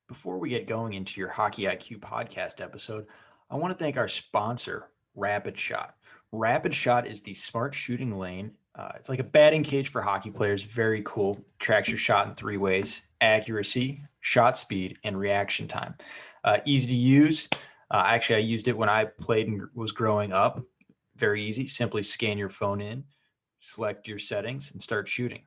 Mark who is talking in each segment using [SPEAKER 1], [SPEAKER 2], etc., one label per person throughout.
[SPEAKER 1] Before we get going into your Hockey IQ podcast episode, I want to thank our sponsor, Rapid Shot. Rapid Shot is the smart shooting lane. It's like a batting cage for hockey players. Very cool. Tracks your shot in three ways: accuracy, shot speed, and reaction time. Easy to use. Actually, I used it when I played and was growing up. Very easy. Simply scan your phone in, select your settings, and start shooting.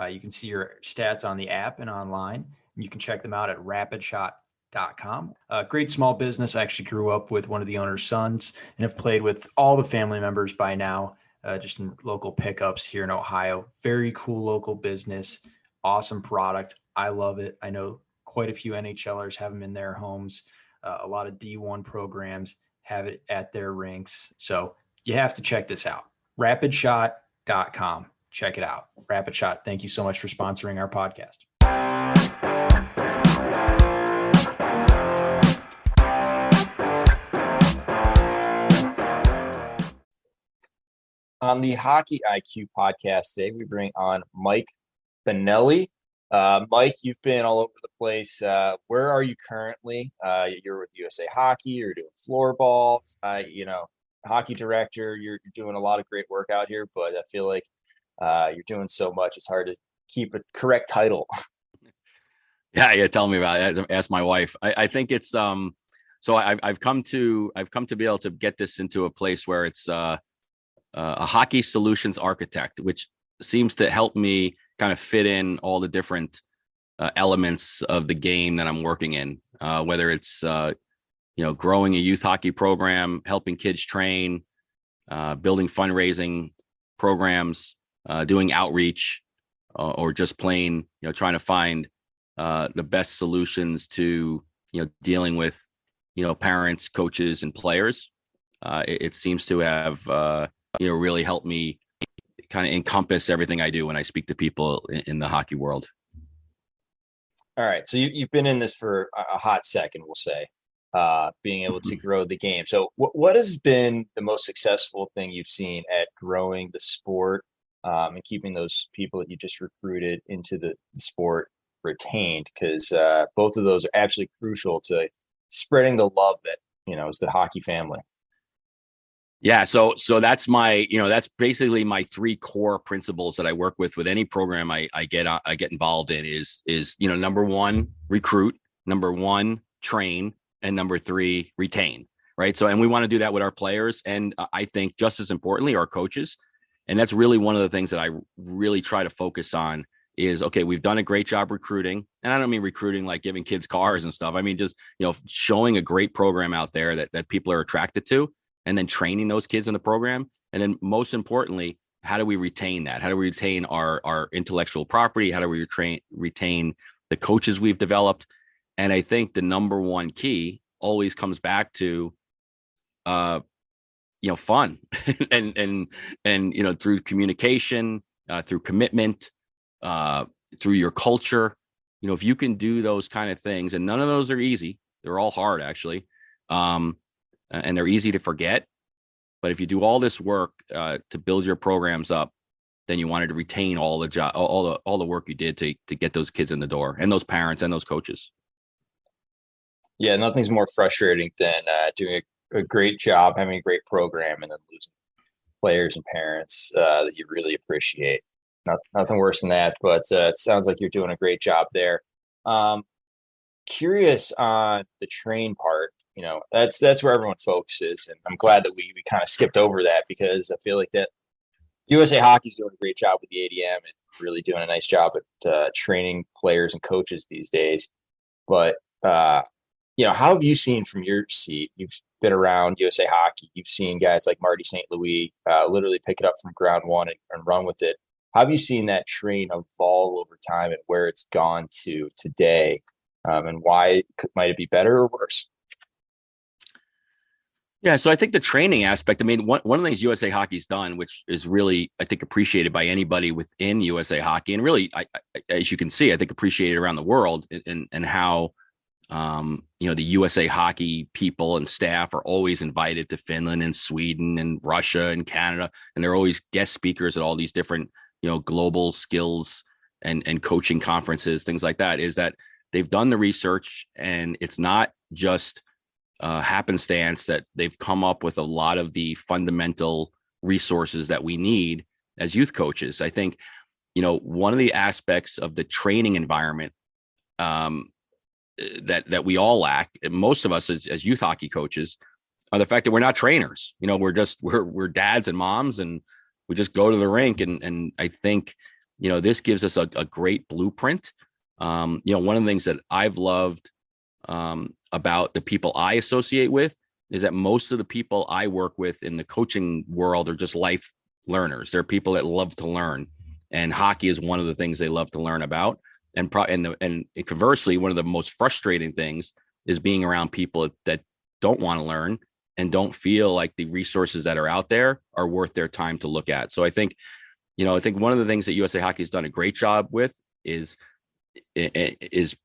[SPEAKER 1] You can see your stats on the app and online. You can check them out at rapidshot.com. Great small business. I actually grew up with one of the owner's sons and have played with all the family members by now, just in local pickups here in Ohio. Very cool local business. Awesome product. I love it. I know quite a few NHLers have them in their homes. A lot of D1 programs have it at their rinks. So you have to check this out. Rapidshot.com. Check it out. Rapid Shot, thank you so much for sponsoring our podcast.
[SPEAKER 2] On the Hockey IQ podcast today, we bring on Mike Bonelli. Mike, you've been all over the place. Where are you currently? You're with USA Hockey. You're doing floorball. Hockey director. You're doing a lot of great work out here, but I feel like you're doing so much, it's hard to keep a correct title.
[SPEAKER 3] Yeah. Tell me about it. Ask my wife. I think it's so I've come to be able to get this into a place where it's a hockey solutions architect, which seems to help me kind of fit in all the different elements of the game that I'm working in, whether it's growing a youth hockey program, helping kids train, building fundraising programs, doing outreach, or just plain, trying to find the best solutions to, dealing with, parents, coaches, and players. It seems to have, really helped me kind of encompass everything I do when I speak to people in the hockey world.
[SPEAKER 2] All right. So you've been in this for a hot second, we'll say, being able to grow the game. So what has been the most successful thing you've seen at growing the sport and keeping those people that you just recruited into the sport retained? Because both of those are absolutely crucial to spreading the love that, is the hockey family.
[SPEAKER 3] Yeah. So that's my, that's basically my three core principles that I work with any program I get involved in is, number one, recruit, number one, train, and number three, retain. Right. So, and we want to do that with our players. And I think just as importantly, our coaches. And that's really one of the things that I really try to focus on is, okay, we've done a great job recruiting. And I don't mean recruiting like giving kids cars and stuff. I mean, just, showing a great program out there that people are attracted to, and then training those kids in the program. And then most importantly, how do we retain that? How do we retain our intellectual property? How do we retain the coaches we've developed? And I think the number one key always comes back to, fun and through communication, through commitment, through your culture. If you can do those kind of things, and none of those are easy, they're all hard actually. And they're easy to forget. But if you do all this work to build your programs up, then you wanted to retain all the work you did to get those kids in the door, and those parents and those coaches.
[SPEAKER 2] Yeah, nothing's more frustrating than doing a great job, having a great program, and then losing players and parents that you really appreciate. Nothing worse than that. But it sounds like you're doing a great job there. Curious on the train part. That's where everyone focuses, and I'm glad that we kind of skipped over that, because I feel like that USA Hockey's doing a great job with the ADM and really doing a nice job at training players and coaches these days. But how have you seen from your seat? You've been around USA Hockey. You've seen guys like Marty St. Louis literally pick it up from ground one and run with it. How have you seen that train evolve over time, and where it's gone to today, and why might it be better or worse?
[SPEAKER 3] Yeah, so I think the training aspect, I mean, one of the things USA Hockey's done, which is really, I think, appreciated by anybody within USA Hockey, and really, as you can see, I think appreciated around the world, and how, the USA Hockey people and staff are always invited to Finland and Sweden and Russia and Canada, and they're always guest speakers at all these different, global skills and coaching conferences, things like that, is that they've done the research, and it's not just happenstance that they've come up with a lot of the fundamental resources that we need as youth coaches. I think, one of the aspects of the training environment that we all lack, most of us as youth hockey coaches, are the fact that we're not trainers. We're dads and moms, and we just go to the rink. And I think, this gives us a great blueprint. One of the things that I've loved about the people I associate with is that most of the people I work with in the coaching world are just life learners. They're people that love to learn, and hockey is one of the things they love to learn about. And conversely, one of the most frustrating things is being around people that don't want to learn and don't feel like the resources that are out there are worth their time to look at. So I think one of the things that USA Hockey has done a great job with is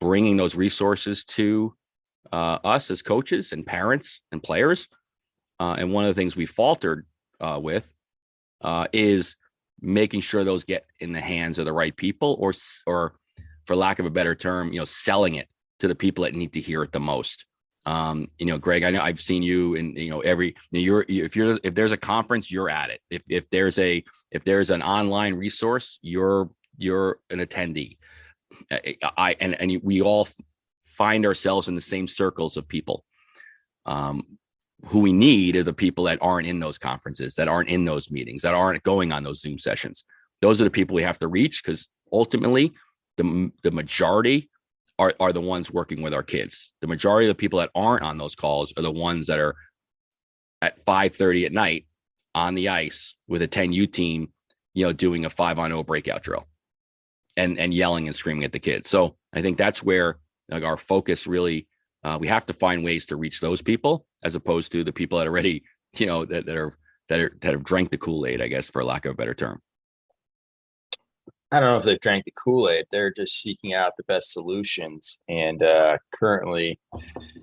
[SPEAKER 3] bringing those resources to us as coaches and parents and players. And one of the things we faltered with is making sure those get in the hands of the right people, or for lack of a better term, selling it to the people that need to hear it the most. Greg, I know I've seen you in, if there's a conference, you're at it. If there's an online resource, you're an attendee. We all find ourselves in the same circles of people. Who we need are the people that aren't in those conferences, that aren't in those meetings, that aren't going on those Zoom sessions. Those are the people we have to reach, because ultimately the majority are the ones working with our kids. The majority of the people that aren't on those calls are the ones that are at 5:30 at night on the ice with a 10U team, doing a 5-on-0 breakout drill and yelling and screaming at the kids. So I think that's where our focus really, we have to find ways to reach those people, as opposed to the people that are already, that have drank the Kool-Aid, I guess, for lack of a better term.
[SPEAKER 2] I don't know if they've drank the Kool-Aid. They're just seeking out the best solutions. And currently,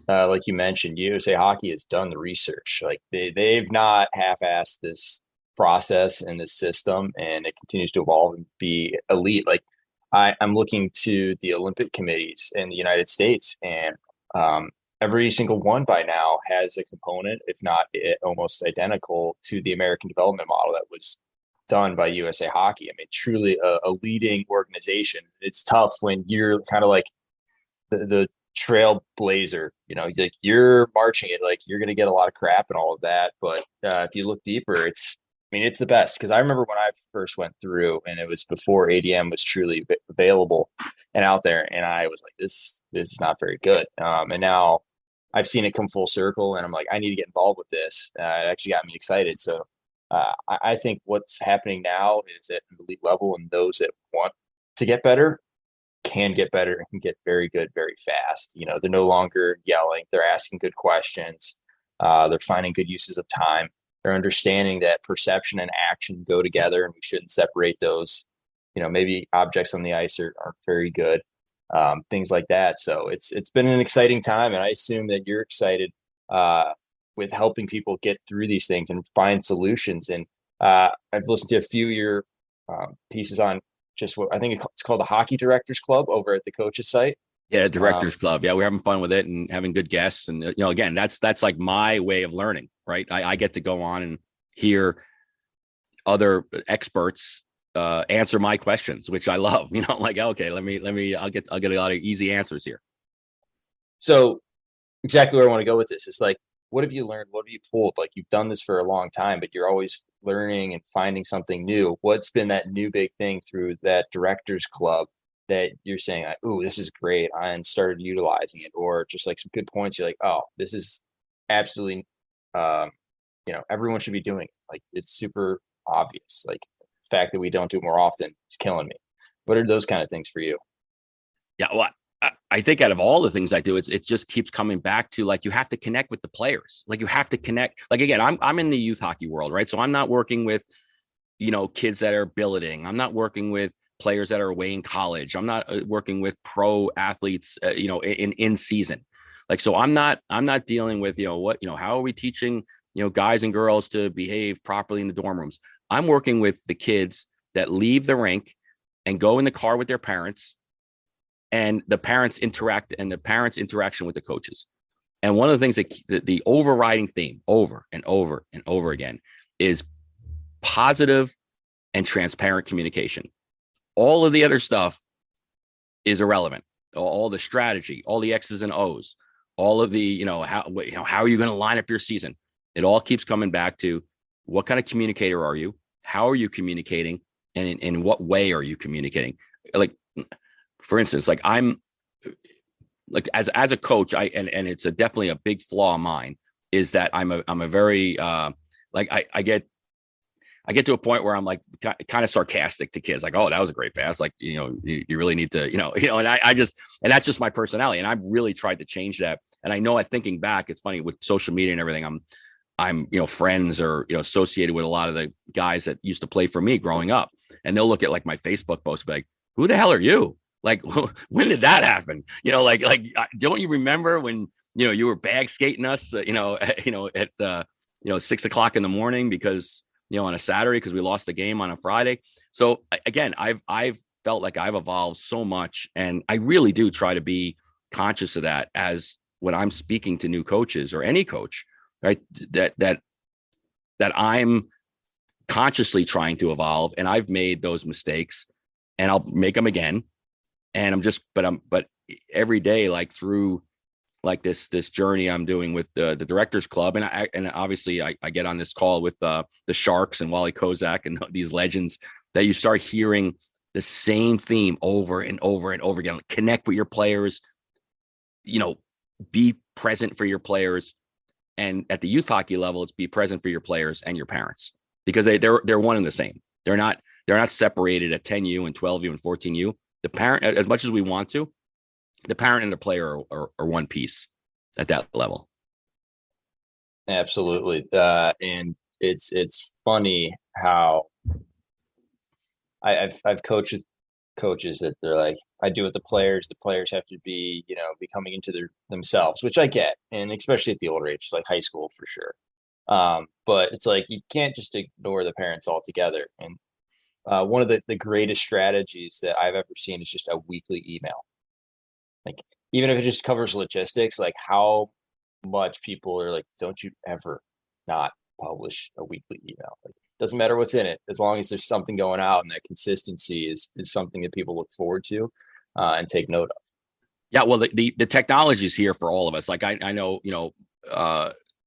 [SPEAKER 2] like you mentioned, USA Hockey has done the research. Like they've not half-assed this process and this system, and it continues to evolve and be elite. Like I'm looking to the Olympic committees in the United States, and every single one by now has a component, if not almost identical to the American development model that was done by USA Hockey. I mean, truly a leading organization. It's tough when you're kind of like the trailblazer, he's like, you're marching it, like you're going to get a lot of crap and all of that. But if you look deeper, it's the best. Because I remember when I first went through, and it was before ADM was truly available and out there, and I was like, this is not very good. And now I've seen it come full circle, and I'm like, I need to get involved with this. It actually got me excited. So I think what's happening now is at an elite level, and those that want to get better can get better and can get very good very fast. They're no longer yelling. They're asking good questions. They're finding good uses of time. They're understanding that perception and action go together, and we shouldn't separate those. Maybe objects on the ice aren't very good, things like that. So it's been an exciting time, and I assume that you're excited with helping people get through these things and find solutions. And I've listened to a few of your pieces on just what I think it's called the Hockey Directors Club over at the coaches site.
[SPEAKER 3] Yeah, Directors Club. Yeah, we're having fun with it and having good guests. And again, that's like my way of learning, right? I get to go on and hear other experts answer my questions, which I love. Like, okay, I'll get a lot of easy answers here.
[SPEAKER 2] So exactly where I want to go with this is like, what have you learned? What have you pulled? Like, you've done this for a long time, but you're always learning and finding something new. What's been that new big thing through that Directors Club that you're saying, like, "Ooh, this is great," and started utilizing it, or just like some good points? You're like, "Oh, this is absolutely, everyone should be doing it." Like, it's super obvious. Like, the fact that we don't do it more often is killing me. What are those kind of things for you?
[SPEAKER 3] Yeah, well, I think out of all the things I do, it just keeps coming back to, like, you have to connect with the players. Like, you have to connect. Like, again, I'm in the youth hockey world, right? So I'm not working with, kids that are billeting. I'm not working with players that are away in college. I'm not working with pro athletes, in season. Like, so I'm not dealing with, how are we teaching, guys and girls to behave properly in the dorm rooms? I'm working with the kids that leave the rink and go in the car with their parents and the parents interaction with the coaches. And one of the things that the overriding theme over and over and over again is positive and transparent communication. All of the other stuff is irrelevant. All the strategy, all the X's and O's, all of the, how are you going to line up your season? It all keeps coming back to what kind of communicator are you? How are you communicating? And in what way are you communicating? Like, for instance, like I'm like, as a coach, and it's definitely a big flaw of mine is that I'm a very, like I get to a point where I'm like kind of sarcastic to kids, like, oh, that was a great pass. Like, you really need to, and and that's just my personality. And I've really tried to change that. And I know thinking back, it's funny with social media and everything, I'm friends or, associated with a lot of the guys that used to play for me growing up. And they'll look at like my Facebook post, and be like, who the hell are you? Like, when did that happen? Like, don't you remember when, you were bag skating us, at 6:00 in the morning because, on a Saturday, because we lost the game on a Friday. So again, I've felt like I've evolved so much, and I really do try to be conscious of that as when I'm speaking to new coaches or any coach, right? That I'm consciously trying to evolve, and I've made those mistakes and I'll make them again. And but every day, like through like this journey I'm doing with the Directors Club, and obviously I get on this call with the Sharks and Wally Kozak and these legends, that you start hearing the same theme over and over and over again. Connect with your players, be present for your players, and at the youth hockey level, it's be present for your players and your parents, because they're one and the same. They're not separated at 10U and 12U and 14U. The parent, as much as we want to, the parent and the player are one piece at that level.
[SPEAKER 2] Absolutely. And it's funny how I've coached coaches that they're like, I do with the players have to be, be coming into themselves, which I get. And especially at the older age, like high school for sure. But it's like, you can't just ignore the parents altogether. And one of the greatest strategies that I've ever seen is just a weekly email. Like, even if it just covers logistics, like how much people are like, don't you ever not publish a weekly email? Like, doesn't matter what's in it, as long as there's something going out, and that consistency is something that people look forward to and take note of.
[SPEAKER 3] Yeah, well, the technology is here for all of us. Like I know,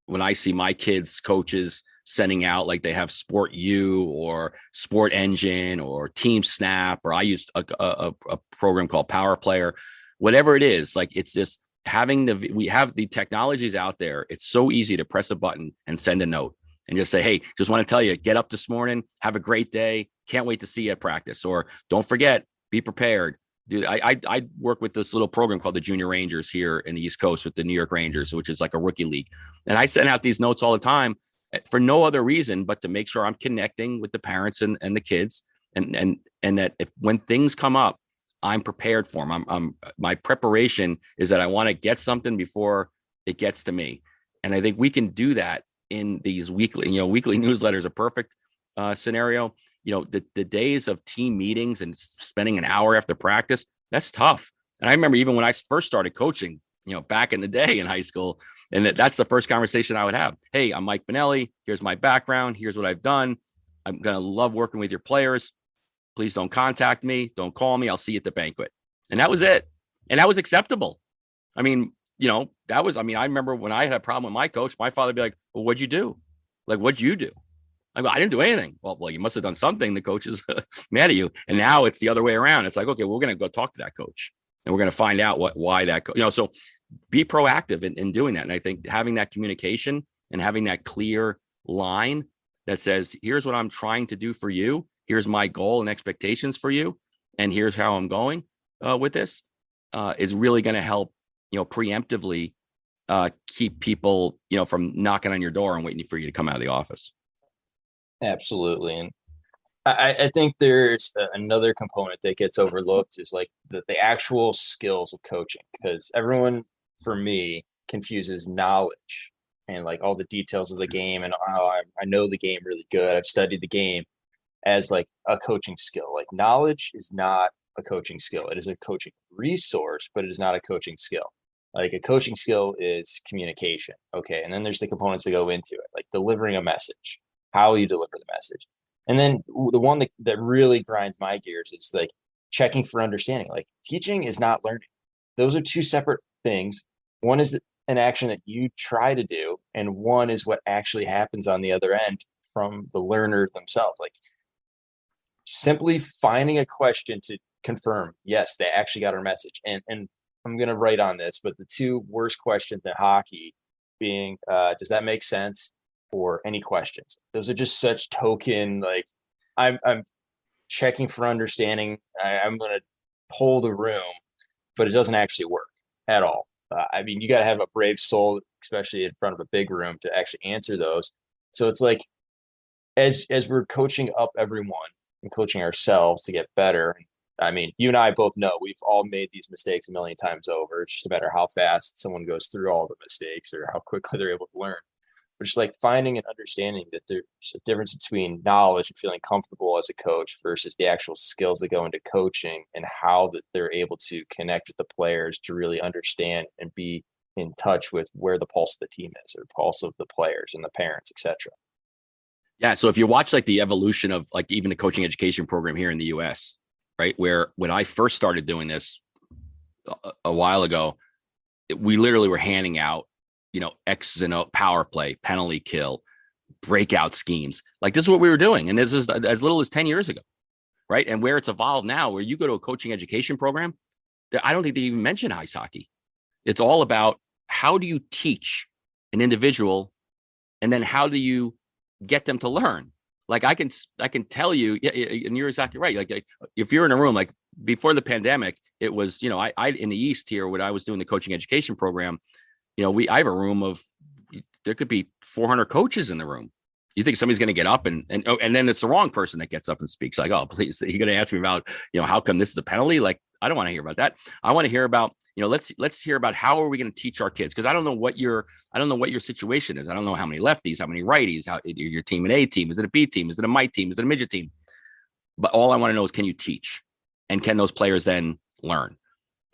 [SPEAKER 3] when I see my kids' coaches sending out, like they have Sport U or Sport Engine or Team Snap, or I used a program called Power Player, whatever it is. Like, it's just we have the technologies out there. It's so easy to press a button and send a note and just say, hey, just want to tell you, get up this morning, have a great day. Can't wait to see you at practice. Or don't forget, be prepared. Dude, I work with this little program called the Junior Rangers here in the East Coast with the New York Rangers, which is like a rookie league. And I send out these notes all the time for no other reason but to make sure I'm connecting with the parents and the kids, and that when things come up, I'm prepared for them. My preparation is that I want to get something before it gets to me. And I think we can do that in these weekly newsletters, a perfect scenario. The days of team meetings and spending an hour after practice, that's tough. And I remember even when I first started coaching, back in the day in high school, and that's the first conversation I would have. Hey, I'm Mike Bonelli. Here's my background. Here's what I've done. I'm going to love working with your players. Please don't contact me. Don't call me. I'll see you at the banquet. And that was it. And that was acceptable. I mean, I remember when I had a problem with my coach, my father would be like, well, what'd you do? Like, what'd you do? I go, I didn't do anything. Well, you must have done something. The coach is mad at you. And now it's the other way around. It's like, okay, we're going to go talk to that coach, and we're going to find out why that, so be proactive in doing that. And I think having that communication and having that clear line that says, here's what I'm trying to do for you. Here's my goal and expectations for you. And here's how I'm going with this is really going to help, preemptively keep people, from knocking on your door and waiting for you to come out of the office.
[SPEAKER 2] Absolutely. And I think there's another component that gets overlooked is like the actual skills of coaching, because everyone, for me, confuses knowledge and like all the details of the game and I know the game really good, I've studied the game, as like a coaching skill. Like, knowledge is not a coaching skill. It is a coaching resource, but it is not a coaching skill. Like a coaching skill is communication. Okay. And then there's the components that go into it, like delivering a message, how you deliver the message. And then the one that really grinds my gears is like checking for understanding. Like teaching is not learning. Those are two separate things. One is an action that you try to do, and one is what actually happens on the other end from the learner themselves. Like simply finding a question to confirm, yes, they actually got our message. And I'm going to write on this, but the two worst questions in hockey being, does that make sense? Or any questions. Those are just such token, like I'm checking for understanding. I'm going to pull the room, but it doesn't actually work at all. I mean, you got to have a brave soul, especially in front of a big room, to actually answer those. So it's like, as we're coaching up everyone and coaching ourselves to get better. I mean, you and I both know we've all made these mistakes a million times over. It's just a matter how fast someone goes through all the mistakes or how quickly they're able to learn. But just like finding and understanding that there's a difference between knowledge and feeling comfortable as a coach versus the actual skills that go into coaching, and how that they're able to connect with the players to really understand and be in touch with where the pulse of the team is, or pulse of the players and the parents, etc.
[SPEAKER 3] Yeah. So if you watch like the evolution of like even the coaching education program here in the US, right? Where when I first started doing this a while ago, we literally were handing out, X's and O, power play, penalty kill, breakout schemes. Like this is what we were doing. And this is as little as 10 years ago. Right. And where it's evolved now, where you go to a coaching education program, I don't think they even mention ice hockey. It's all about how do you teach an individual, and then how do you get them to learn? Like I can tell you, yeah, and you're exactly right. Like if you're in a room, like before the pandemic, it was, I in the East here, when I was doing the coaching education program, I have a room of, there could be 400 coaches in the room. You think somebody's going to get up and then it's the wrong person that gets up and speaks, like, oh, please, you're going to ask me about, how come this is a penalty? Like, I don't want to hear about that. I want to hear about, let's hear about how are we going to teach our kids? Cause I don't know what your situation is. I don't know how many lefties, how many righties, how your team, an A team, is it a B team? Is it a mite team? Is it a midget team? But all I want to know is, can you teach, and can those players then learn?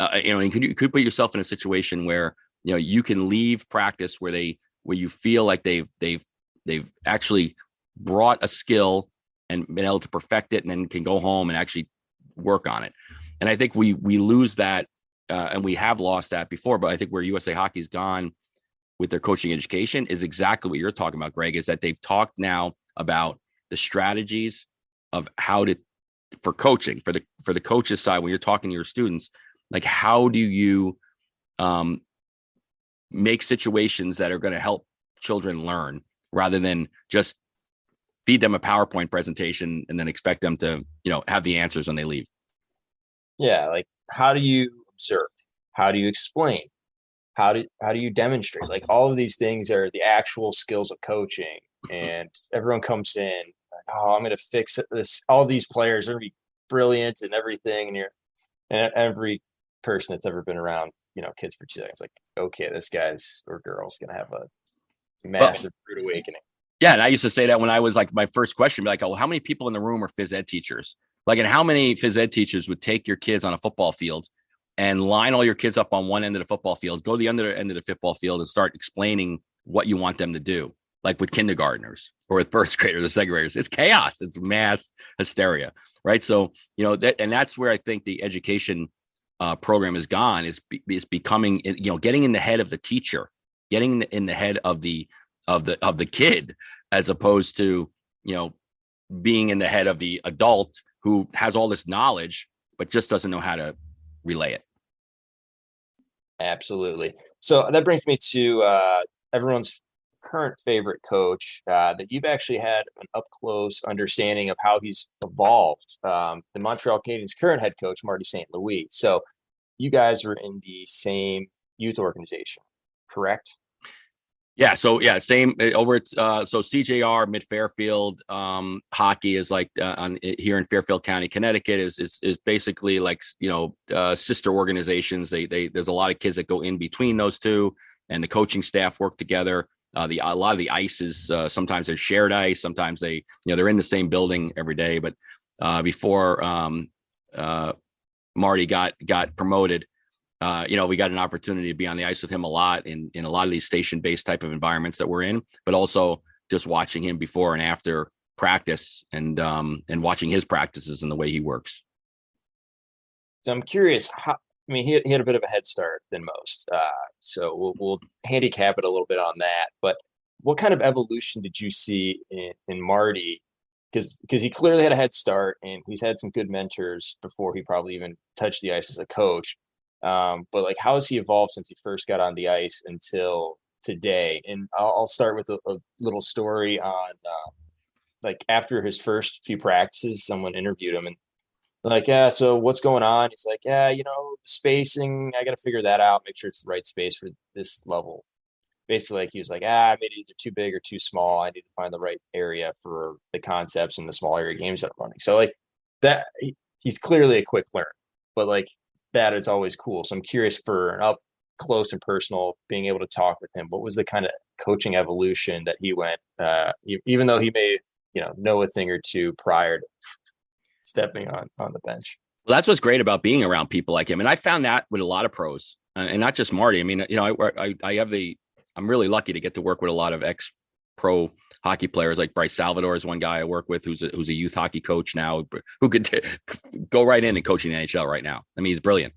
[SPEAKER 3] And you could put yourself in a situation where, you can leave practice where you feel like they've actually brought a skill and been able to perfect it, and then can go home and actually work on it. And I think we lose that, and we have lost that before. But I think where USA Hockey's gone with their coaching education is exactly what you're talking about, Greg, is that they've talked now about the strategies of how to, for coaching, for the coaches side, when you're talking to your students, like how do you make situations that are going to help children learn, rather than just feed them a PowerPoint presentation and then expect them to, have the answers when they leave.
[SPEAKER 2] Yeah. Like, how do you observe? How do you explain? How do you demonstrate? Like, all of these things are the actual skills of coaching. And everyone comes in, like, oh, I'm going to fix this. All these players are going to be brilliant and everything. And every person that's ever been around, kids for 2 seconds, like, okay, this guy's or girl's going to have a massive rude awakening.
[SPEAKER 3] Yeah. And I used to say that when I was like, my first question, be like, oh, how many people in the room are phys ed teachers? Like, and how many phys ed teachers would take your kids on a football field and line all your kids up on one end of the football field, go to the other end of the football field and start explaining what you want them to do, like with kindergartners or with first graders or second graders? It's chaos. It's mass hysteria, right? So, that's where I think the education program has gone, is becoming, getting in the head of the teacher, getting in the head of the kid, as opposed to, being in the head of the adult who has all this knowledge, but just doesn't know how to relay it.
[SPEAKER 2] Absolutely. So that brings me to everyone's current favorite coach that you've actually had an up close understanding of how he's evolved. The Montreal Canadiens' current head coach, Marty St. Louis. So you guys were in the same youth organization, correct?
[SPEAKER 3] Yeah. So same over at so CJR Mid Fairfield hockey is like on here in Fairfield County, Connecticut is basically like, sister organizations. They there's a lot of kids that go in between those two, and the coaching staff work together. A lot of the ice is sometimes they're shared ice, sometimes they're in the same building every day. But before Marty got promoted, we got an opportunity to be on the ice with him a lot in a lot of these station-based type of environments that we're in, but also just watching him before and after practice and watching his practices and the way he works.
[SPEAKER 2] So I'm curious how. I mean, he had a bit of a head start than most, so we'll handicap it a little bit on that. But what kind of evolution did you see in Marty? Because he clearly had a head start, and he's had some good mentors before he probably even touched the ice as a coach. But like, how has he evolved since he first got on the ice until today? And I'll start with a little story on like after his first few practices, someone interviewed him and like, yeah, so what's going on? He's like, yeah, spacing, I got to figure that out, make sure it's the right space for this level. Basically, like he was like, I made it either too big or too small. I need to find the right area for the concepts and the small area games that I'm running. So like that, he's clearly a quick learner, but like that is always cool. So I'm curious for an up close and personal, being able to talk with him. What was the kind of coaching evolution that he went, even though he may, know a thing or two prior to stepping on the bench?
[SPEAKER 3] Well, that's what's great about being around people like him. And I found that with a lot of pros and not just Marty. I mean, I'm really lucky to get to work with a lot of ex-pro hockey players. Like Bryce Salvador is one guy I work with who's a youth hockey coach now, who could go right in and coach in the NHL right now. I mean, he's brilliant.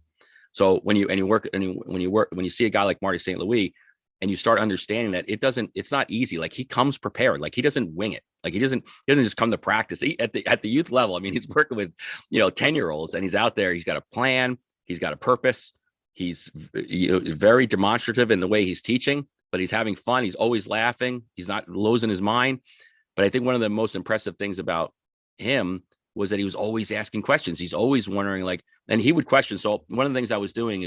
[SPEAKER 3] So when you see a guy like Marty St. Louis and you start understanding that it's not easy. Like he comes prepared. Like he doesn't wing it. Like he doesn't just come to practice at the youth level. I mean, he's working with 10-year-olds and he's out there. He's got a plan. He's got a purpose. He's very demonstrative in the way he's teaching, but he's having fun. He's always laughing. He's not losing his mind. But I think one of the most impressive things about him was that he was always asking questions. He's always wondering, and he would question. So one of the things I was doing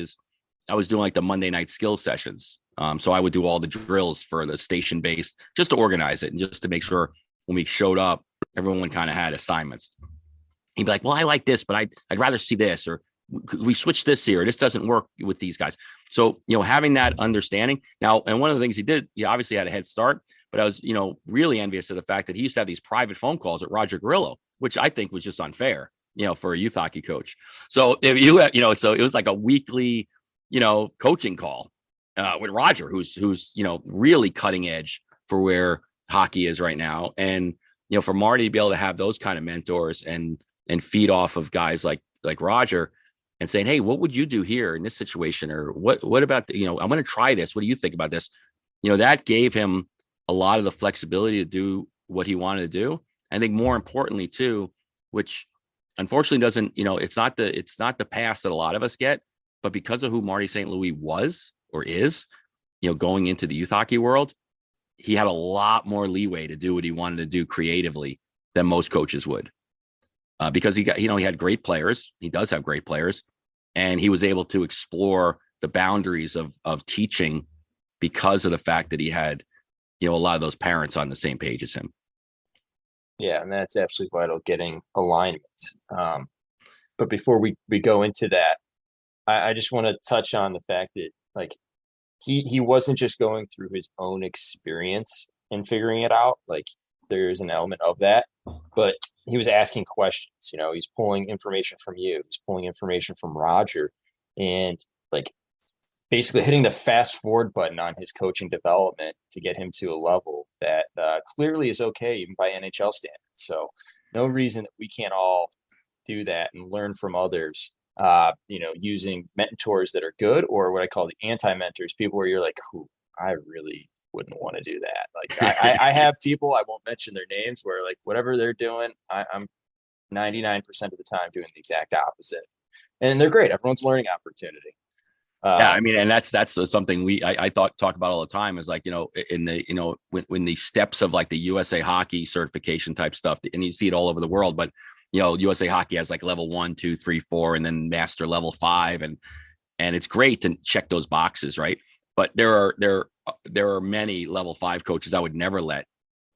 [SPEAKER 3] like the Monday night skills sessions. So I would do all the drills for the station based just to organize it and just to make sure when we showed up, everyone kind of had assignments. He'd be like, well, I like this, but I'd rather see this, or we switch this here. This doesn't work with these guys. So, having that understanding now, and one of the things he did, he obviously had a head start, but I was, really envious of the fact that he used to have these private phone calls at Roger Grillo, which I think was just unfair, for a youth hockey coach. So if so it was like a weekly, coaching call with Roger, who's really cutting edge for where hockey is right now. And, for Marty to be able to have those kind of mentors and feed off of guys like Roger and saying, hey, what would you do here in this situation? Or what about, I'm going to try this. What do you think about this? That gave him a lot of the flexibility to do what he wanted to do. I think more importantly too, which unfortunately doesn't, it's not the pass that a lot of us get, but because of who Marty St. Louis was or is, going into the youth hockey world, he had a lot more leeway to do what he wanted to do creatively than most coaches would. Because he had great players. He does have great players, and he was able to explore the boundaries of teaching because of the fact that he had, a lot of those parents on the same page as him.
[SPEAKER 2] Yeah, and that's absolutely vital, getting alignment. But before we go into that, I just want to touch on the fact that like he wasn't just going through his own experience and figuring it out. Like there's an element of that, but he was asking questions. He's pulling information from you. He's pulling information from Roger, and like basically hitting the fast forward button on his coaching development to get him to a level that clearly is okay even by NHL standards. So no reason that we can't all do that and learn from others. Using mentors that are good, or what I call the anti-mentors, people where you're like, I really wouldn't want to do that. Like I have people, I won't mention their names, where like whatever they're doing, I'm 99% of the time doing the exact opposite, and they're great. Everyone's learning opportunity.
[SPEAKER 3] Yeah, I mean, and that's something I talk about all the time is like, in the, when the steps of like the USA Hockey certification type stuff, and you see it all over the world, but USA Hockey has like level 1, 2, 3, 4, and then master level 5. And it's great to check those boxes. Right. But there are many level 5 coaches I would never let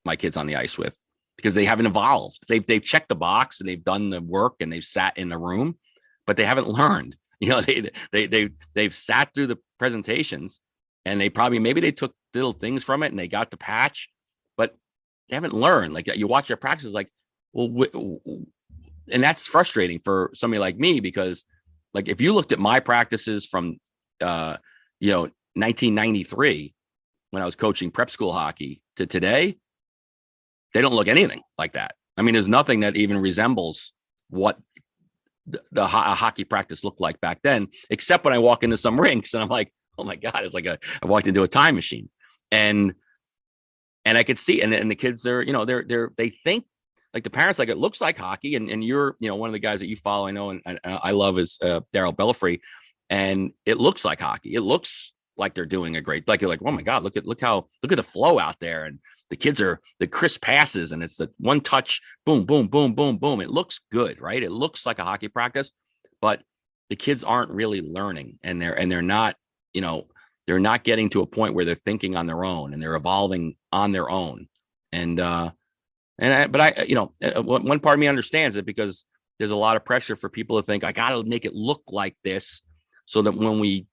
[SPEAKER 3] my kids on the ice with because they haven't evolved. They've checked the box and they've done the work and they've sat in the room, but they haven't learned. They've sat through the presentations and maybe they took little things from it and they got the patch, but they haven't learned. Like you watch their practices, like, well, and that's frustrating for somebody like me because Like if you looked at my practices from, 1993 when I was coaching prep school hockey to today, they don't look anything like that. I mean, there's nothing that even resembles what the hockey practice looked like back then, except when I walk into some rinks and I'm like, oh my God, it's like I walked into a time machine. And I could see, and the kids are, they think like the parents, like it looks like hockey. And you're, one of the guys that you follow, I know, and I love is Daryl Belfry. And it looks like hockey. It looks like they're doing a great, like, you're like, oh my God, look at the flow out there. And the kids are the crisp passes, and it's the one touch, boom, boom, boom, boom, boom. It looks good, right? It looks like a hockey practice, but the kids aren't really learning, and they're not, they're not getting to a point where they're thinking on their own and they're evolving on their own. And one part of me understands it, because there's a lot of pressure for people to think I got to make it look like this, so that when we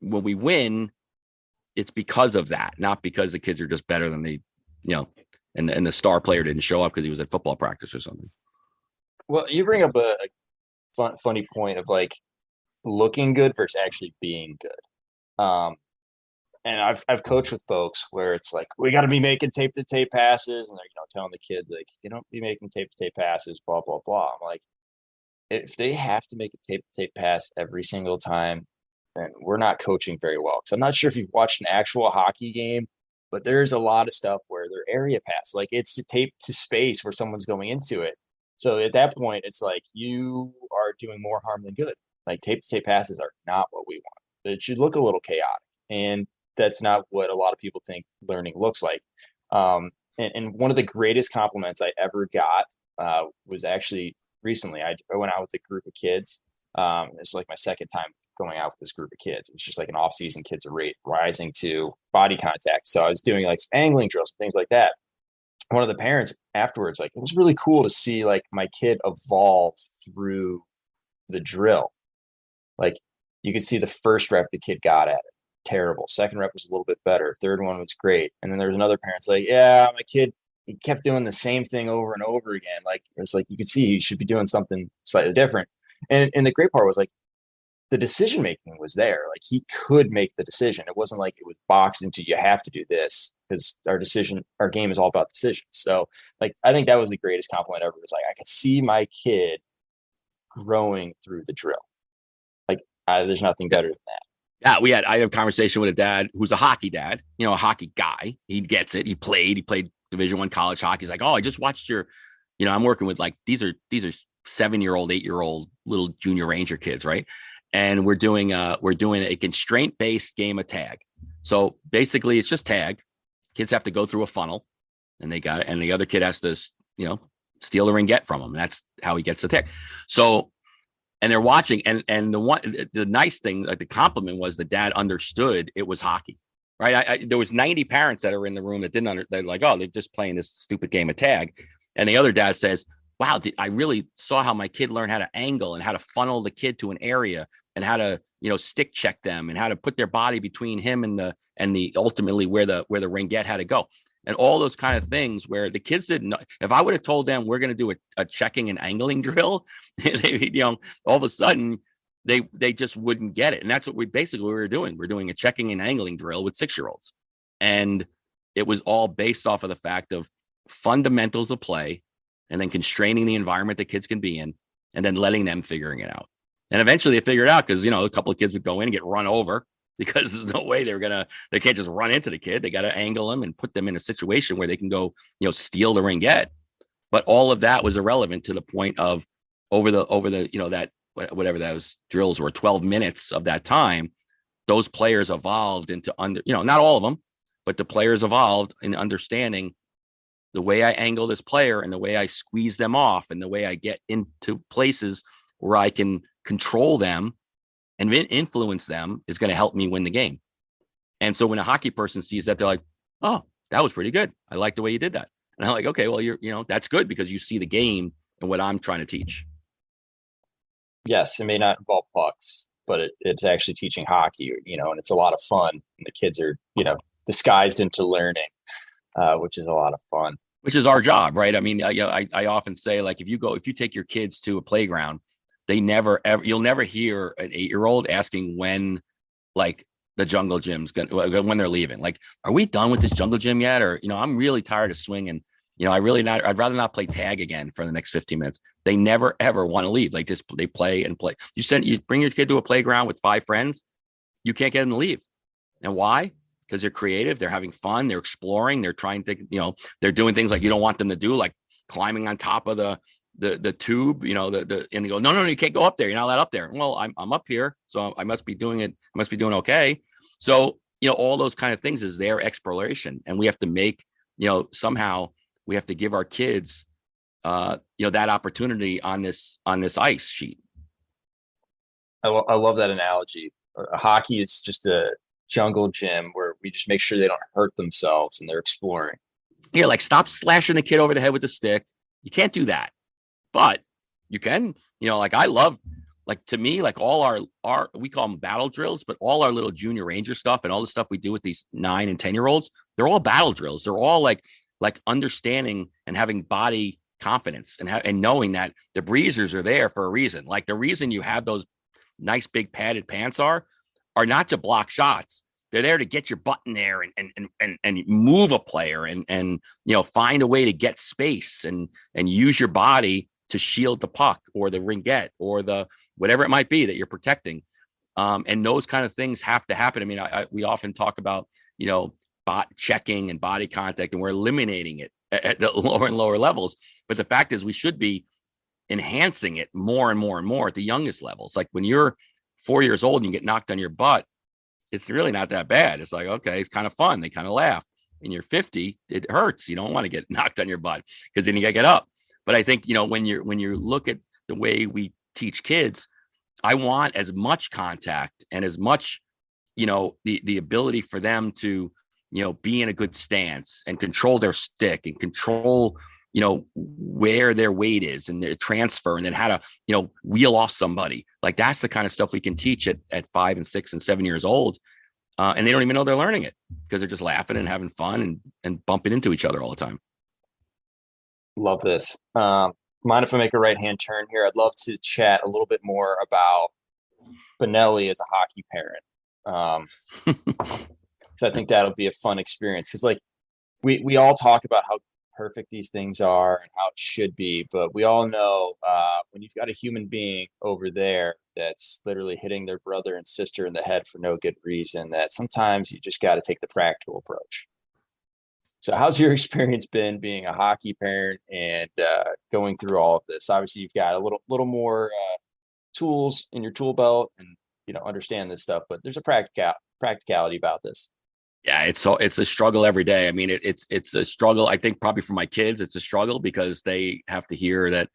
[SPEAKER 3] win, it's because of that, not because the kids are just better than and the star player didn't show up because he was at football practice or something.
[SPEAKER 2] Well, you bring up a funny point of like looking good versus actually being good. And I've coached with folks where it's like, we got to be making tape to tape passes, and they're telling the kids like, you don't be making tape to tape passes, blah blah blah. I'm like, if they have to make a tape to tape pass every single time, then we're not coaching very well. Because I'm not sure if you've watched an actual hockey game, but there's a lot of stuff where they're area pass, like it's to tape to space where someone's going into it. So at that point, it's like you are doing more harm than good. Like tape to tape passes are not what we want. It should look a little chaotic, and that's not what a lot of people think learning looks like. And one of the greatest compliments I ever got was actually recently. I went out with a group of kids. It's like my second time going out with this group of kids. It's just like an off-season, kids are rising to body contact. So I was doing like some angling drills and things like that. One of the parents afterwards, like, it was really cool to see like my kid evolve through the drill. Like you could see the first rep the kid got at it, terrible. Second rep was a little bit better. Third one was great. And then there was another parent's like, yeah, my kid, he kept doing the same thing over and over again. Like it was like you could see he should be doing something slightly different. And the great part was like the decision making was there. Like he could make the decision. It wasn't like it was boxed into you have to do this, because our game is all about decisions. So like I think that was the greatest compliment ever. It was like I could see my kid growing through the drill. Like there's nothing better than that.
[SPEAKER 3] Yeah, I had a conversation with a dad who's a hockey dad, a hockey guy. He gets it. He played Division I college hockey. He's like, oh, I just watched your, I'm working with like, these are 7-year-old, 8-year-old little junior ranger kids. Right. And we're doing a constraint based game of tag. So basically it's just tag. Kids have to go through a funnel, and and the other kid has to, steal the ringette from him. And that's how he gets the tag. So, and they're watching, and the nice thing, like the compliment was the dad understood it was hockey, right? There was 90 parents that are in the room that didn't they're like, oh, they're just playing this stupid game of tag. And the other dad says, wow, I really saw how my kid learned how to angle and how to funnel the kid to an area and how to, stick check them and how to put their body between him and the ultimately where the ringette had to go. And all those kind of things where the kids didn't know. If I would have told them we're going to do a checking and angling drill, all of a sudden they just wouldn't get it. And that's what we were doing. We're doing a checking and angling drill with 6-year-olds. And it was all based off of the fact of fundamentals of play, and then constraining the environment that kids can be in, and then letting them figuring it out. And eventually they figured it out, because, a couple of kids would go in and get run over, because there's no way they can't just run into the kid. They got to angle them and put them in a situation where they can go, steal the ringette. But all of that was irrelevant to the point of over the, that, whatever those drills were, 12 minutes of that time, those players evolved into not all of them, but the players evolved in understanding the way I angle this player and the way I squeeze them off and the way I get into places where I can control them and influence them is going to help me win the game. And so when a hockey person sees that, they're like, oh, that was pretty good. I like the way you did that. And I'm like, okay, well, that's good, because you see the game and what I'm trying to teach.
[SPEAKER 2] Yes, it may not involve pucks, but it's actually teaching hockey, and it's a lot of fun. And the kids are, disguised into learning, which is a lot of fun.
[SPEAKER 3] Which is our job, right? I mean, I often say, like, if you take your kids to a playground They never ever, you'll never hear an 8-year-old asking when like the jungle gym's when they're leaving. Like, are we done with this jungle gym yet? Or, I'm really tired of swinging. I'd rather not play tag again for the next 15 minutes. They never ever want to leave. Like, just they play and play. You bring your kid to a playground with 5 friends, you can't get them to leave. And why? Because they're creative, they're having fun, they're exploring, they're trying to, they're doing things like you don't want them to do, like climbing on top of the tube, and they go, no, you can't go up there. You're not allowed up there. Well, I'm up here, so I must be doing it. I must be doing okay. So, all those kind of things is their exploration, and we have to make, somehow we have to give our kids, that opportunity on this ice sheet.
[SPEAKER 2] I love that analogy. Hockey is just a jungle gym where we just make sure they don't hurt themselves and they're exploring.
[SPEAKER 3] Yeah, like stop slashing the kid over the head with the stick. You can't do that, but you can. Like I love, like to me, like all our we call them battle drills, but all our little junior ranger stuff and all the stuff we do with these 9 and 10-year-olds, they're all battle drills. They're all like understanding and having body confidence and knowing that the breezers are there for a reason. Like the reason you have those nice big padded pants are not to block shots. They're there to get your butt in there and move a player and find a way to get space and use your body to shield the puck or the ringette or the whatever it might be that you're protecting. And those kind of things have to happen. I mean, we often talk about, bot checking and body contact, and we're eliminating it at the lower and lower levels. But the fact is we should be enhancing it more and more and more at the youngest levels. Like when you're 4 years old and you get knocked on your butt, it's really not that bad. It's like, okay, it's kind of fun. They kind of laugh. When you're 50, it hurts. You don't want to get knocked on your butt because then you got to get up. But I think, when you look at the way we teach kids, I want as much contact and as much, the ability for them to, be in a good stance and control their stick and control, where their weight is and their transfer and then how to, wheel off somebody. Like that's the kind of stuff we can teach at 5 and 6 and 7 years old. And they don't even know they're learning it because they're just laughing and having fun and bumping into each other all the time.
[SPEAKER 2] Love this. Mind if I make a right-hand turn here? I'd love to chat a little bit more about Bonelli as a hockey parent. So I think that'll be a fun experience because like we all talk about how perfect these things are and how it should be, but we all know when you've got a human being over there that's literally hitting their brother and sister in the head for no good reason, that sometimes you just got to take the practical approach. So how's your experience been being a hockey parent and going through all of this? Obviously you've got a little more tools in your tool belt and understand this stuff, but there's a practicality about this.
[SPEAKER 3] Yeah, it's a struggle every day. I mean, it's a struggle. I think probably for my kids, it's a struggle because they have to hear that,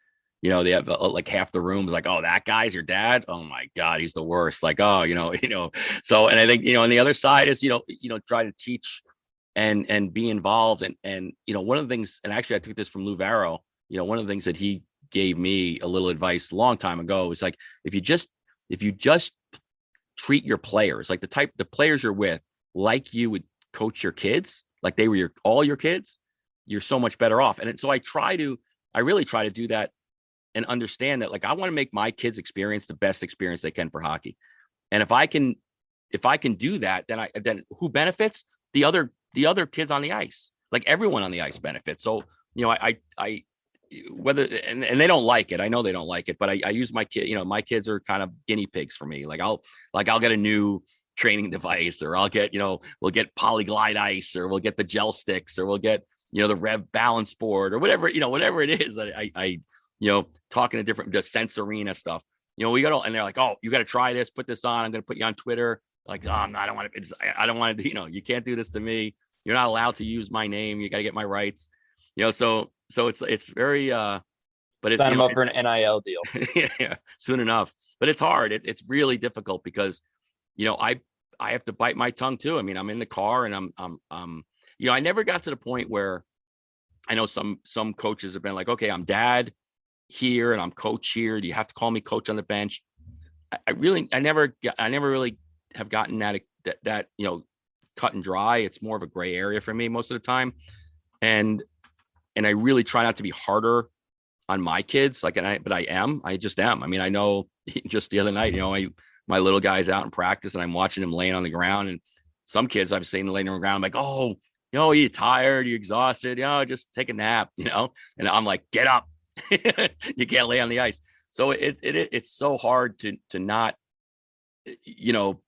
[SPEAKER 3] they have like half the rooms like, oh, that guy's your dad. Oh my God, he's the worst. Like, oh, So, and I think, on the other side is, try to teach and be involved. And one of the things, and actually I took this from Lou Varro, one of the things that he gave me a little advice a long time ago was like, if you just treat your players, like the players you're with, like you would coach your kids, like they were all your kids, you're so much better off. And so I really try to do that and understand that, like, I want to make my kids experience the best experience they can for hockey. And if I can do that, then who benefits? The other kids on the ice, like everyone on the ice benefits. So, I whether, and they don't like it. I know they don't like it, but I use my kid, my kids are kind of guinea pigs for me. I'll get a new training device, or I'll get, we'll get Polyglide ice, or we'll get the gel sticks, or we'll get, the Rev balance board, or whatever, whatever it is that I talking to different, the Sense Arena stuff, we got all, and they're like, oh, you got to try this, put this on. I'm going to put you on Twitter. Like, oh, no, I don't want to, you can't do this to me. You're not allowed to use my name. You got to get my rights, so it's very, but it's,
[SPEAKER 2] sign them up for an NIL deal.
[SPEAKER 3] Yeah, soon enough. But it's hard. It's really difficult because, I have to bite my tongue too. I mean, I'm in the car and I never got to the point where I know some coaches have been like, okay, I'm dad here and I'm coach here. Do you have to call me coach on the bench? I never really have gotten that cut and dry. It's more of a gray area for me most of the time. And I really try not to be harder on my kids. Like, but I just am. I mean, I know just the other night, my little guy's out in practice and I'm watching him laying on the ground, and some kids I've seen laying on the ground. I'm like, oh, you're tired, you're exhausted, just take a nap, and I'm like, get up. You can't lay on the ice. So it's so hard to not,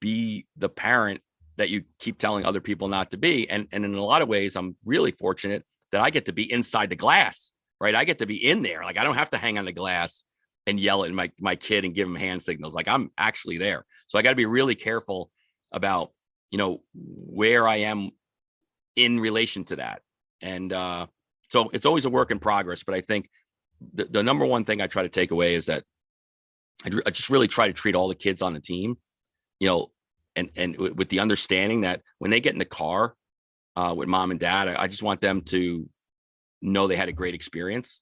[SPEAKER 3] be the parent that you keep telling other people not to be. And in a lot of ways, I'm really fortunate that I get to be inside the glass, right? I get to be in there. Like, I don't have to hang on the glass and yell at my kid and give him hand signals. Like, I'm actually there. So I got to be really careful about, where I am in relation to that. And so it's always a work in progress. But I think the number one thing I try to take away is that I just really try to treat all the kids on the team, and with the understanding that when they get in the car with mom and dad, I just want them to know they had a great experience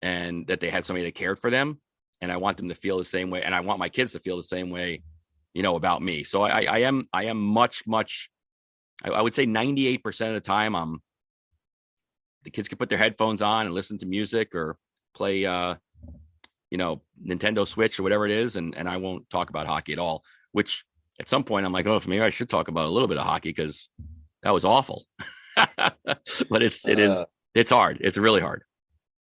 [SPEAKER 3] and that they had somebody that cared for them. And I want them to feel the same way. And I want my kids to feel the same way, about me. So I am much, I would say 98% of the time, the kids can put their headphones on and listen to music or play, Nintendo Switch or whatever it is. And I won't talk about hockey at all, which at some point I'm like, oh, maybe I should talk about a little bit of hockey because that was awful. But it's hard. It's really hard.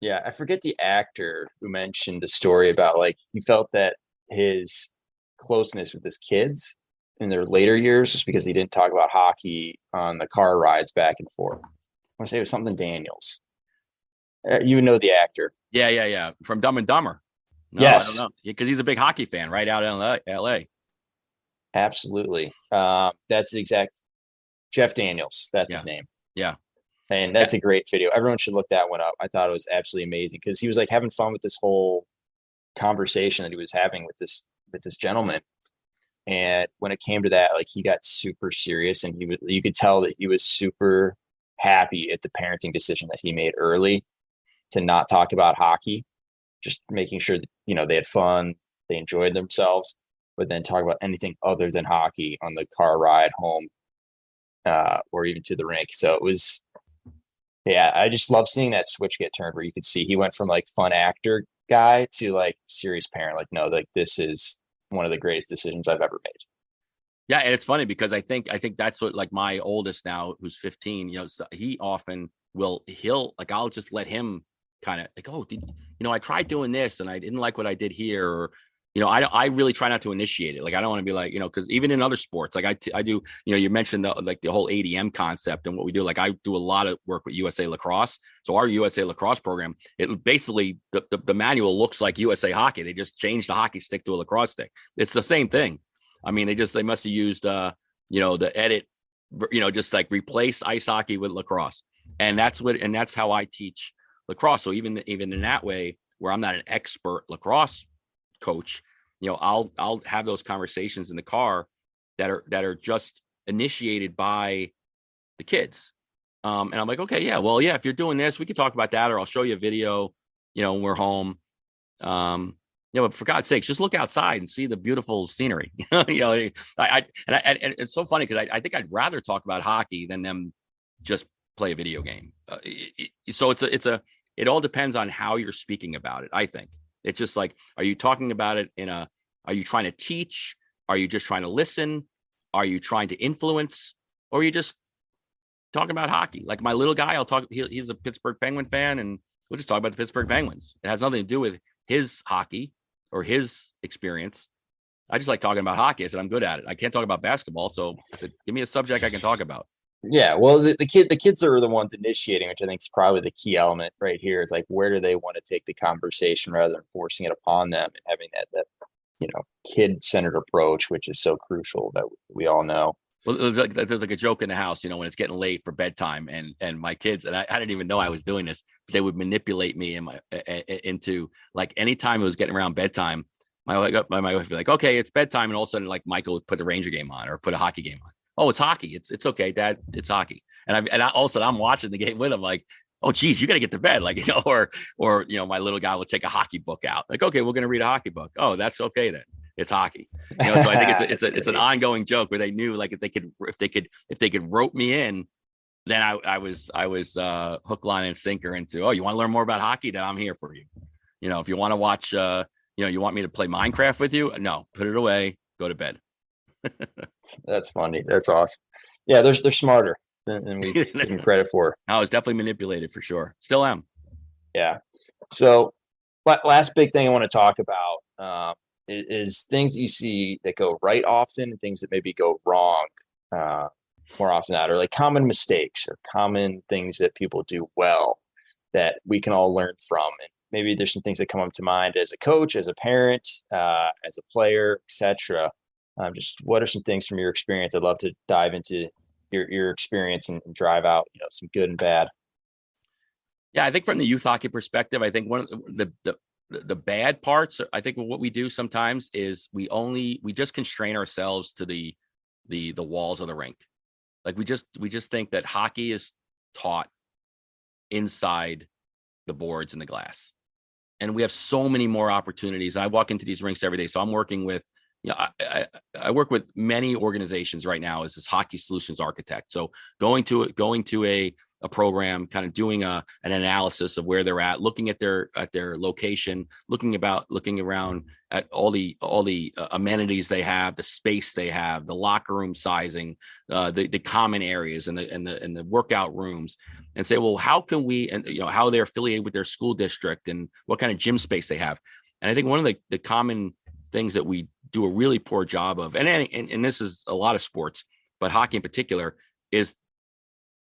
[SPEAKER 2] Yeah. I forget the actor who mentioned the story about, like, he felt that his closeness with his kids in their later years just because he didn't talk about hockey on the car rides back and forth. I want to say it was something Daniels. You would know the actor.
[SPEAKER 3] Yeah. From Dumb and Dumber. No,
[SPEAKER 2] yes.
[SPEAKER 3] I don't know. Because he's a big hockey fan right out in LA.
[SPEAKER 2] Absolutely. That's the exact Jeff Daniels. That's his name.
[SPEAKER 3] Yeah.
[SPEAKER 2] And that's a great video. Everyone should look that one up. I thought it was absolutely amazing because he was like having fun with this whole conversation that he was having with this gentleman. And when it came to that, like, he got super serious, and you could tell that he was super happy at the parenting decision that he made early to not talk about hockey, just making sure that, they had fun, they enjoyed themselves, but then talk about anything other than hockey on the car ride home, or even to the rink. So it was, I just love seeing that switch get turned where you could see he went from like fun actor guy to like serious parent. Like, no, like, this is one of the greatest decisions I've ever made.
[SPEAKER 3] Yeah. And it's funny because I think that's what, like, my oldest now, who's 15, he often I'll just let him kind of like, oh, I tried doing this and I didn't like what I did here. Or, I really try not to initiate it. Like, I don't want to be like, because even in other sports, like I do, you mentioned the whole ADM concept and what we do. Like, I do a lot of work with USA Lacrosse. So our USA Lacrosse program, it basically, the manual looks like USA Hockey. They just changed the hockey stick to a lacrosse stick. It's the same thing. I mean, they must have used, the edit, just like replace ice hockey with lacrosse. And that's how I teach lacrosse. So even in that way, where I'm not an expert lacrosse coach, I'll have those conversations in the car that are just initiated by the kids. And I'm like, okay, yeah, well, yeah, if you're doing this, we could talk about that, or I'll show you a video, when we're home. But for God's sakes, just look outside and see the beautiful scenery. And it's so funny because I think I'd rather talk about hockey than them just play a video game. So it all depends on how you're speaking about it. I think it's just like, are you talking about it are you trying to teach? Are you just trying to listen? Are you trying to influence? Or are you just talking about hockey? Like, my little guy, he's a Pittsburgh Penguin fan, and we'll just talk about the Pittsburgh Penguins. It has nothing to do with his hockey or his experience. I just like talking about hockey. I said, I'm good at it. I can't talk about basketball. So I said, give me a subject I can talk about.
[SPEAKER 2] Yeah, well, the kids are the ones initiating, which I think is probably the key element right here. Is like, where do they want to take the conversation rather than forcing it upon them, and having that kid-centered approach, which is so crucial, that we all know.
[SPEAKER 3] Well, there's like a joke in the house, when it's getting late for bedtime, and my kids, and I didn't even know I was doing this, but they would manipulate me into, like, anytime it was getting around bedtime, my wife would be like, okay, it's bedtime, and all of a sudden, like, Michael would put the Ranger game on or put a hockey game on. Oh, it's hockey. It's okay, Dad. It's hockey. And all of a sudden I'm watching the game with him, like, oh, geez, you got to get to bed. Like, or my little guy would take a hocky book out. Like, okay, we're going to read a hockky book. Oh, that's okay then. It's hockey. So I think it's an ongoing joke where they knew, like, if they could rope me in, then I was hook, line, and sinker into, oh, you want to learn more about hockey? Then I'm here for you. If you want to watch, you want me to play Minecraft with you? No, put it away, go to bed.
[SPEAKER 2] That's funny. That's awesome. Yeah, they're smarter than we give them credit for.
[SPEAKER 3] I was definitely manipulated for sure. Still am.
[SPEAKER 2] Yeah. So last big thing I want to talk about is things that you see that go right often and things that maybe go wrong more often than not, or like common mistakes or common things that people do well that we can all learn from. And maybe there's some things that come up to mind as a coach, as a parent, as a player, etc. Just what are some things from your experience? I'd love to dive into your experience and drive out, some good and bad.
[SPEAKER 3] Yeah, I think from the youth hockey perspective, I think one of the bad parts, I think what we do sometimes is we just constrain ourselves to the walls of the rink. Like we just think that hockey is taught inside the boards and the glass. And we have so many more opportunities. I walk into these rinks every day. So I'm working with, I work with many organizations right now as this hockey solutions architect. So going to a program, kind of doing an analysis of where they're at, looking at their location, looking around at all the amenities they have, the space they have, the locker room sizing, the common areas and the workout rooms, and say, well, how can we, and how they're affiliated with their school district and what kind of gym space they have. And I think one of the common things that we do a really poor job of, and this is a lot of sports, but hockey in particular, is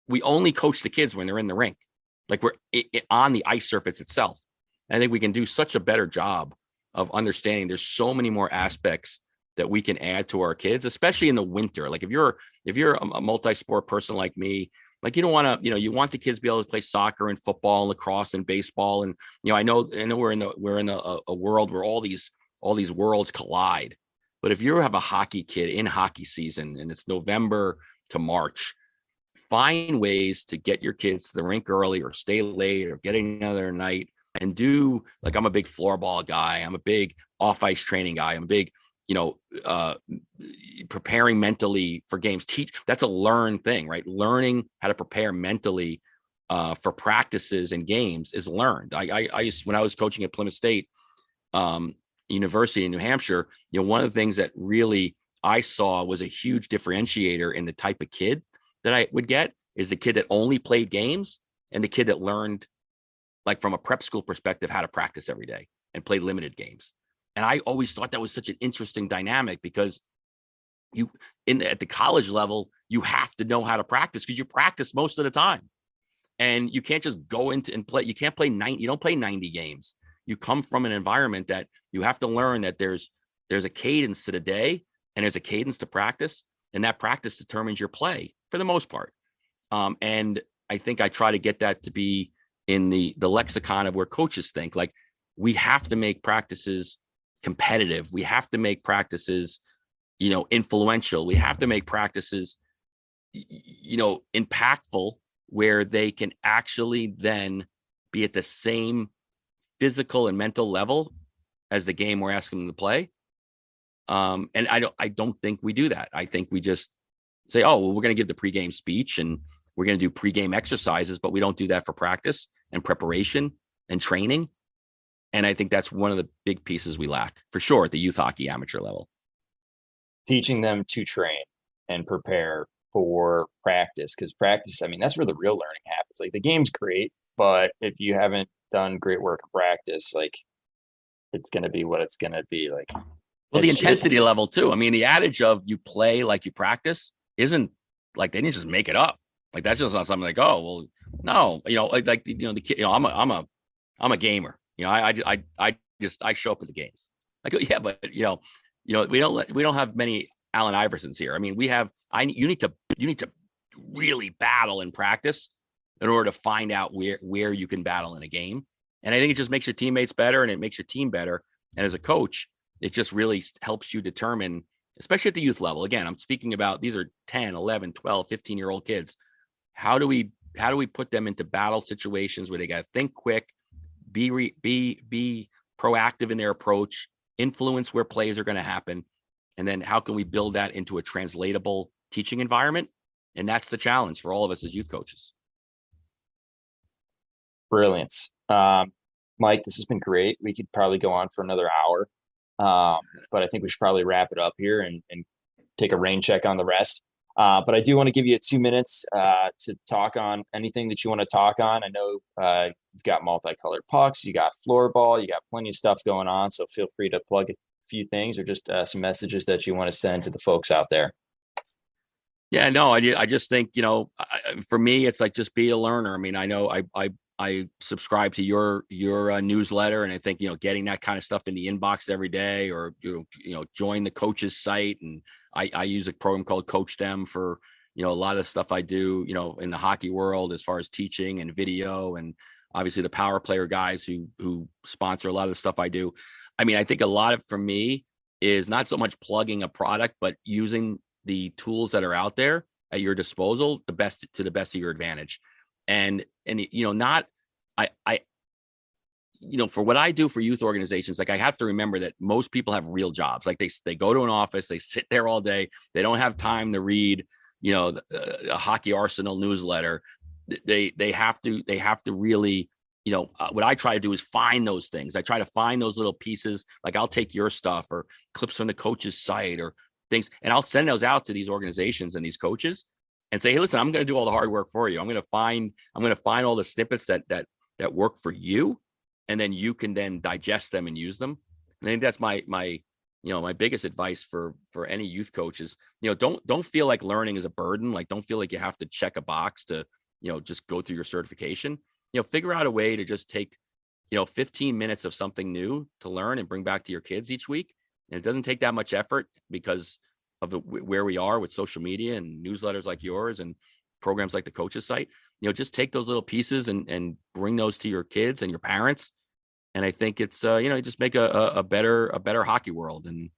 [SPEAKER 3] we only coach the kids when they're in the rink, like we're on the ice surface itself. And I think we can do such a better job of understanding there's so many more aspects that we can add to our kids, especially in the winter. Like if you're a multi-sport person like me, like you don't want to, you want the kids to be able to play soccer and football and lacrosse and baseball. And, I know we're in a world where all these worlds collide. But if you have a hockey kid in hockey season and it's November to March, find ways to get your kids to the rink early or stay late or get another night and do, like, I'm a big floorball guy. I'm a big off ice training guy. I'm a big, preparing mentally for games. That's a learned thing, right? Learning how to prepare mentally for practices and games is learned. I used, when I was coaching at Plymouth State University in New Hampshire, one of the things that really I saw was a huge differentiator in the type of kid that I would get is the kid that only played games and the kid that learned, like from a prep school perspective, how to practice every day and play limited games. And I always thought that was such an interesting dynamic because at the college level, you have to know how to practice because you practice most of the time. And you can't just go into and play. You can't play you don't play 90 games. You come from an environment that you have to learn that there's a cadence to the day and there's a cadence to practice. And that practice determines your play for the most part. And I think I try to get that to be in the lexicon of where coaches think, like, we have to make practices competitive. We have to make practices, influential. We have to make practices, impactful, where they can actually then be at the same physical and mental level as the game we're asking them to play. And I don't think we do that. I think we just say, oh, well, we're going to give the pregame speech and we're going to do pregame exercises, but we don't do that for practice and preparation and training. And I think that's one of the big pieces we lack for sure at the youth hockey amateur level.
[SPEAKER 2] Teaching them to train and prepare for practice, because practice, I mean, that's where the real learning happens. Like, the game's great, but if you haven't done great work in practice, like, it's going to be what it's going to be. Like,
[SPEAKER 3] well, the intensity level too. I mean, the adage of you play like you practice isn't, like, they didn't just make it up. Like, that's just not something like, oh, well, no, the kid, I'm a gamer. I show up at the games. Like, yeah, but we don't have many Allen Iversons here. I mean, you need to really battle in practice in order to find out where you can battle in a game. And I think it just makes your teammates better and it makes your team better. And as a coach, it just really helps you determine, especially at the youth level. Again, I'm speaking about, these are 10, 11, 12, 15-year-old kids. How do we put them into battle situations where they got to think quick, be proactive in their approach, influence where plays are going to happen, and then how can we build that into a translatable teaching environment? And that's the challenge for all of us as youth coaches.
[SPEAKER 2] Brilliance. Mike, this has been great. We could probably go on for another hour. But I think we should probably wrap it up here and take a rain check on the rest. But I do want to give you 2 minutes to talk on anything that you want to talk on. I know you've got multicolored pucks, you got floorball, you got plenty of stuff going on. So feel free to plug a few things or just some messages that you want to send to the folks out there.
[SPEAKER 3] Yeah, no, I just think, for me, it's like, just be a learner. I mean, I know I subscribe to your newsletter, and I think, getting that kind of stuff in the inbox every day, or, join the coach's site. And I use a program called Coach Them for, a lot of the stuff I do, in the hockey world, as far as teaching and video, and obviously the power player guys who sponsor a lot of the stuff I do. I mean, I think a lot of, for me, is not so much plugging a product, but using the tools that are out there at your disposal, to the best of your advantage. And not, for what I do for youth organizations, like, I have to remember that most people have real jobs. Like, they go to an office, they sit there all day. They don't have time to read, a Hockey Arsenal newsletter. They have to really, what I try to do is find those things. I try to find those little pieces. Like, I'll take your stuff or clips from the coach's site or things, and I'll send those out to these organizations and these coaches and say, hey, listen, I'm going to do all the hard work for you. I'm going to find all the snippets that work for you, and then you can then digest them and use them. And I think that's my biggest advice for any youth coaches. Don't feel like learning is a burden. Like, don't feel like you have to check a box to, just go through your certification. Figure out a way to just take, 15 minutes of something new to learn and bring back to your kids each week. And it doesn't take that much effort because of where we are with social media and newsletters like yours and programs like the coach's site. Just take those little pieces and bring those to your kids and your parents. And I think it's, just make a better hockey world. And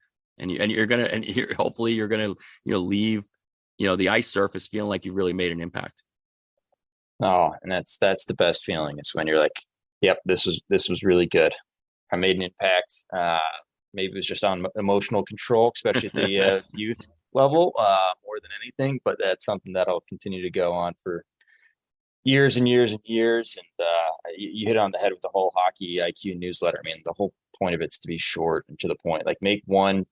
[SPEAKER 3] hopefully you're going to, leave, the ice surface feeling like you really made an impact.
[SPEAKER 2] Oh, and that's the best feeling. It's when you're like, yep, this was really good. I made an impact. Maybe it was just on emotional control, especially at the youth level, more than anything. But that's something that'll continue to go on for years and years and years. And you hit on the head with the whole Hockey IQ newsletter. I mean, the whole point of it's to be short and to the point. Like, make 1-2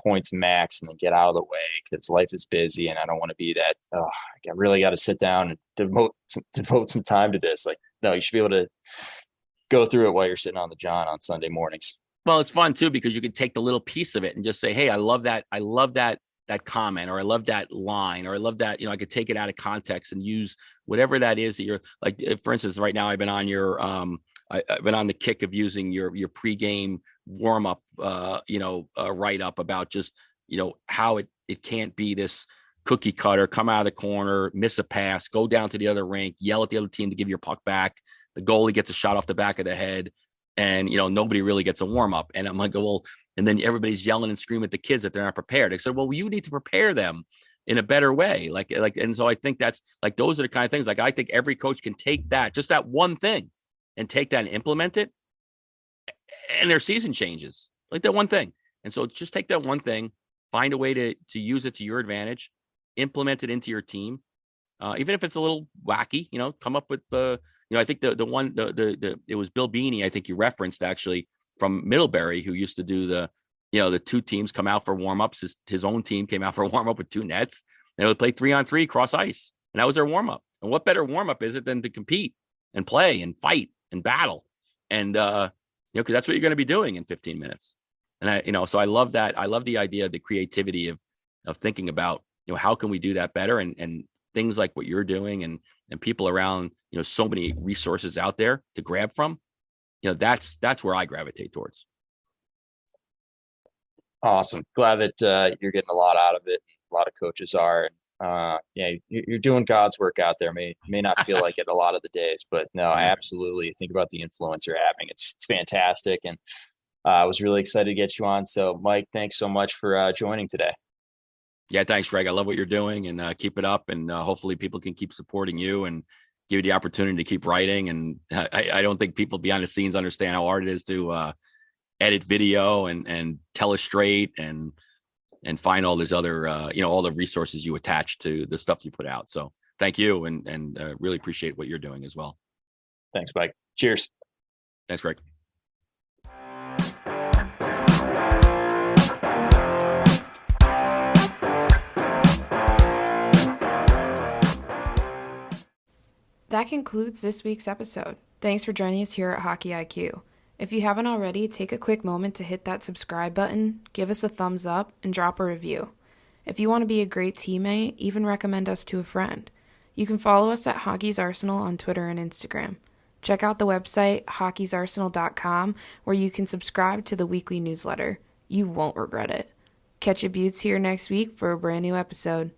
[SPEAKER 2] points max and then get out of the way, because life is busy and I don't want to be that. Oh, I really got to sit down and devote some time to this. Like, no, you should be able to go through it while you're sitting on the john on Sunday mornings.
[SPEAKER 3] Well, it's fun too, because you can take the little piece of it and just say, hey, I love that comment, or I love that line, or I love that, I could take it out of context and use whatever that is that you're like. For instance, right now I've been on I've been on the kick of using your pregame warm up, write up about just, how it can't be this cookie cutter, come out of the corner, miss a pass, go down to the other rink, yell at the other team to give your puck back. The goalie gets a shot off the back of the head, and, nobody really gets a warm up. And I'm like, well, and then everybody's yelling and screaming at the kids that they're not prepared. I said, well, you need to prepare them in a better way. And so I think that's like, those are the kind of things, like, I think every coach can take that, just that one thing, and take that and implement it, and their season changes, like that one thing. And so just take that one thing, find a way to use it to your advantage, implement it into your team. Even if it's a little wacky, come up with I think it was Bill Beanie, I think you referenced, actually, from Middlebury, who used to do the two teams come out for warmups. His own team came out for a warm-up with 2 nets, and they would play 3-on-3 cross ice. And that was their warm-up. And what better warm-up is it than to compete and play and fight and battle? And, because that's what you're going to be doing in 15 minutes. And so I love that. I love the idea, the creativity of thinking about, how can we do that better? And things like what you're doing, and people around, so many resources out there to grab from, that's where I gravitate towards.
[SPEAKER 2] Awesome. Glad that you're getting a lot out of it. A lot of coaches are. You're doing God's work out there. May not feel like it a lot of the days, but no, absolutely. Think about the influence you're having. It's fantastic. And I was really excited to get you on. So, Mike, thanks so much for joining today.
[SPEAKER 3] Yeah, thanks, Greg. I love what you're doing, and keep it up. And hopefully people can keep supporting you and give you the opportunity to keep writing. And I don't think people behind the scenes understand how hard it is to edit video and telestrate and find all these other, all the resources you attach to the stuff you put out. So thank you. And really appreciate what you're doing as well.
[SPEAKER 2] Thanks, Mike. Cheers.
[SPEAKER 3] Thanks, Greg.
[SPEAKER 4] That concludes this week's episode. Thanks for joining us here at Hockey IQ. If you haven't already, take a quick moment to hit that subscribe button, give us a thumbs up, and drop a review. If you want to be a great teammate, even recommend us to a friend. You can follow us at Hockey's Arsenal on Twitter and Instagram. Check out the website, hockeysarsenal.com, where you can subscribe to the weekly newsletter. You won't regret it. Catch your buttes here next week for a brand new episode.